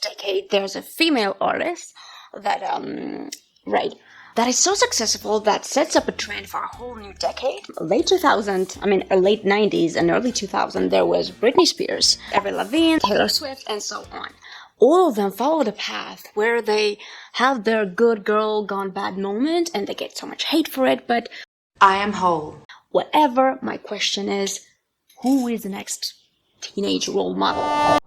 decade, there's a female artist that that is so successful that sets up a trend for a whole new decade. Late 90s and early 2000, there was Britney Spears, Avril Lavigne, Taylor Swift, and so on. All of them followed a path where they have their good girl gone bad moment and they get so much hate for it, but I am whole. Whatever, my question is, who is the next teenage role model?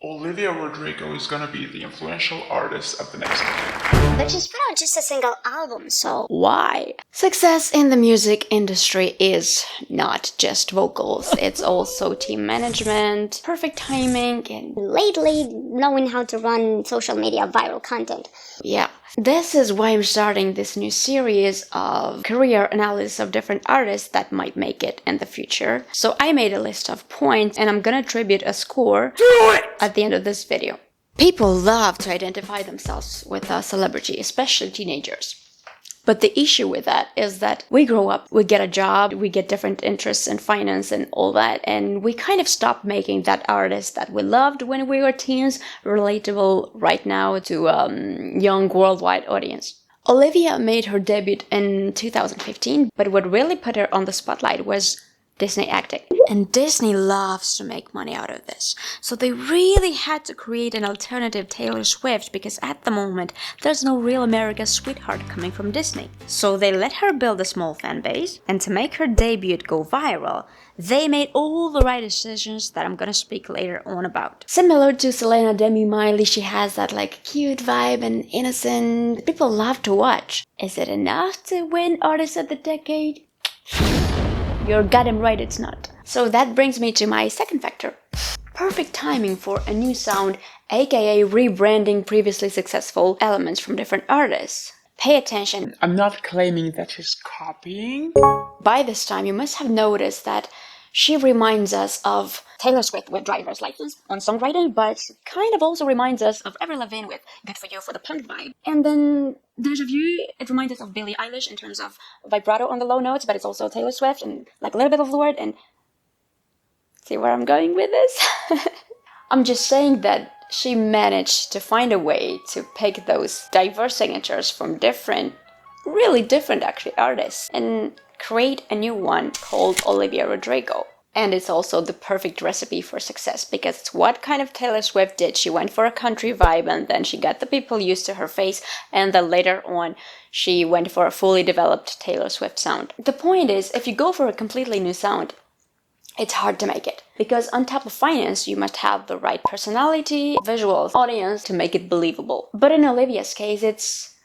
Olivia Rodrigo is gonna be the influential artist of the next decade. But she's put out just a single album, so why? Success in the music industry is not just vocals, it's also team management, perfect timing, and lately knowing how to run social media viral content. Yeah. This is why I'm starting this new series of career analysis of different artists that might make it in the future. So I made a list of points and I'm gonna attribute a score at the end of this video. People love to identify themselves with a celebrity, especially teenagers. But the issue with that is that we grow up, we get a job, we get different interests in finance and all that, and we kind of stop making that artist that we loved when we were teens relatable right now to a young worldwide audience. Olivia made her debut in 2015, but what really put her on the spotlight was Disney acting. And Disney loves to make money out of this. So they really had to create an alternative Taylor Swift because at the moment there's no real America's sweetheart coming from Disney. So they let her build a small fan base, and to make her debut go viral, they made all the right decisions that I'm gonna speak later on about. Similar to Selena Demi Miley, she has that like cute vibe and innocent. People love to watch. Is it enough to win Artist of the Decade? You're goddamn right, it's not. So that brings me to my second factor. Perfect timing for a new sound, aka rebranding previously successful elements from different artists. Pay attention. I'm not claiming that she's copying. By this time, you must have noticed that she reminds us of Taylor Swift with driver's license on songwriting, but kind of also reminds us of Avril Lavigne with Good For You for the punk vibe. And then there's a view, it reminds us of Billie Eilish in terms of vibrato on the low notes, but it's also Taylor Swift and like a little bit of the word. And see where I'm going with this? I'm just saying that she managed to find a way to pick those diverse signatures from really different actually artists and create a new one called Olivia Rodrigo. And it's also the perfect recipe for success because it's what kind of Taylor Swift did. She went for a country vibe and then she got the people used to her face, and then later on she went for a fully developed Taylor Swift sound. The point is, if you go for a completely new sound, it's hard to make it. Because on top of finance, you must have the right personality, visuals, audience to make it believable. But in Olivia's case, it's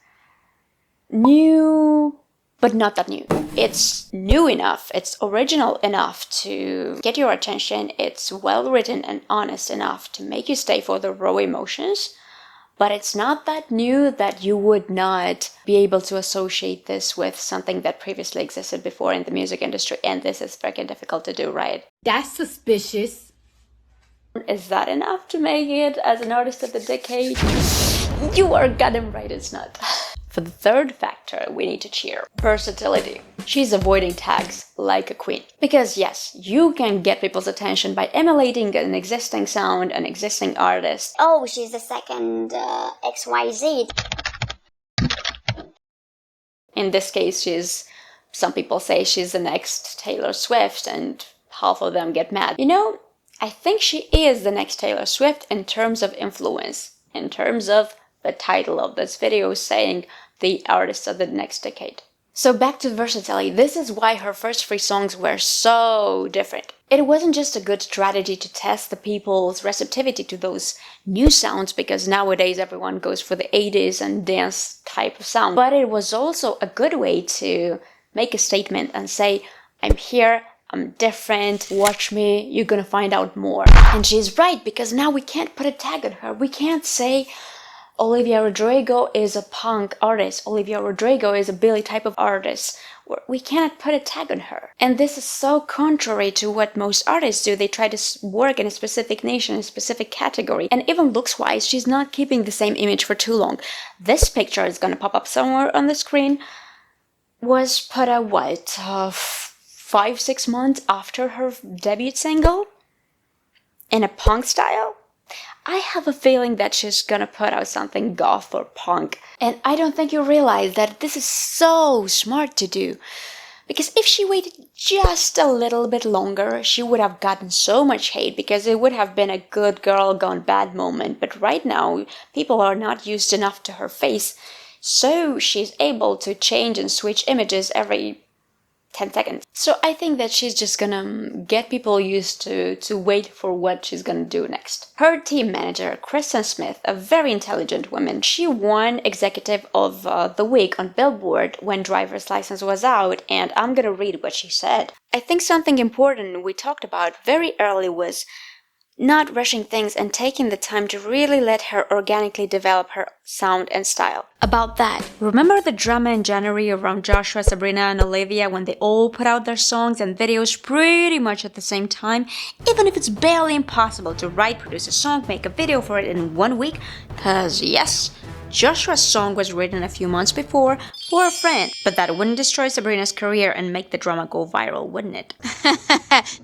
new, but not that new. It's new enough, it's original enough to get your attention, it's well written and honest enough to make you stay for the raw emotions, but it's not that new that you would not be able to associate this with something that previously existed before in the music industry, and this is freaking difficult to do, right? That's suspicious. Is that enough to make it as an artist of the decade? You are goddamn right, it's not. For the third factor, we need to cheer. Versatility. She's avoiding tags like a queen. Because yes, you can get people's attention by emulating an existing sound, an existing artist. Oh, she's the second XYZ. In this case, some people say she's the next Taylor Swift, and half of them get mad. You know, I think she is the next Taylor Swift in terms of influence, in terms of the title of this video saying the artist of the next decade. So back to Versatility, this is why her first 3 songs were so different. It wasn't just a good strategy to test the people's receptivity to those new sounds, because nowadays everyone goes for the 80s and dance type of sound, but it was also a good way to make a statement and say, I'm here, I'm different, watch me, you're gonna find out more. And she's right, because now we can't put a tag on her. We can't say Olivia Rodrigo is a punk artist, Olivia Rodrigo is a Billie type of artist. We cannot put a tag on her. And this is so contrary to what most artists do. They try to work in a specific niche, in a specific category. And even looks-wise, she's not keeping the same image for too long. This picture is gonna pop up somewhere on the screen. Was put out, 5-6 months after her debut single? in a punk style, I have a feeling that she's gonna put out something goth or punk. And I don't think you realize that this is so smart to do. Because if she waited just a little bit longer, she would have gotten so much hate because it would have been a good girl gone bad moment. But right now, people are not used enough to her face. So she's able to change and switch images every 10 seconds. So I think that she's just gonna get people used to wait for what she's gonna do next. Her team manager, Kristen Smith, a very intelligent woman, she won Executive of the Week on Billboard when Driver's License was out, and I'm gonna read what she said. I think something important we talked about very early was not rushing things and taking the time to really let her organically develop her sound and style. About that, remember the drama in January around Joshua, Sabrina, and Olivia when they all put out their songs and videos pretty much at the same time? Even if it's barely impossible to write, produce a song, make a video for it in 1 week? Cause yes, Joshua's song was written a few months before for a friend, but that wouldn't destroy Sabrina's career and make the drama go viral, wouldn't it?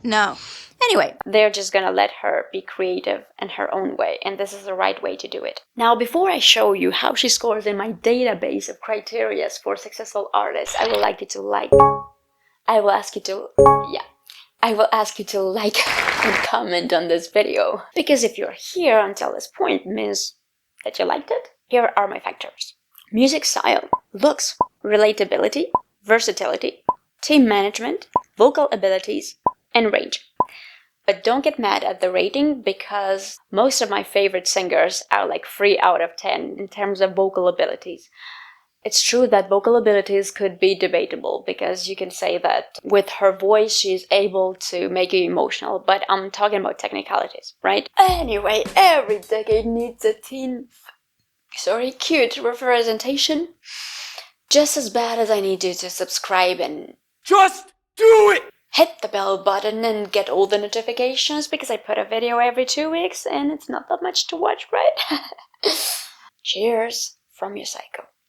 No. Anyway, they're just gonna let her be creative in her own way, and this is the right way to do it. Now, before I show you how she scores in my database of criteria for successful artists, I will ask you to like and comment on this video. Because if you're here until this point, means that you liked it. Here are my factors: music style, looks, relatability, versatility, team management, vocal abilities, and range. But don't get mad at the rating because most of my favorite singers are like 3 out of 10 in terms of vocal abilities. It's true that vocal abilities could be debatable because you can say that with her voice she's able to make you emotional, but I'm talking about technicalities, right? Anyway, every decade needs a cute representation. Just as bad as I need you to subscribe and just do it! Hit the bell button and get all the notifications because I put a video every 2 weeks and it's not that much to watch, right? Cheers from your Saiko.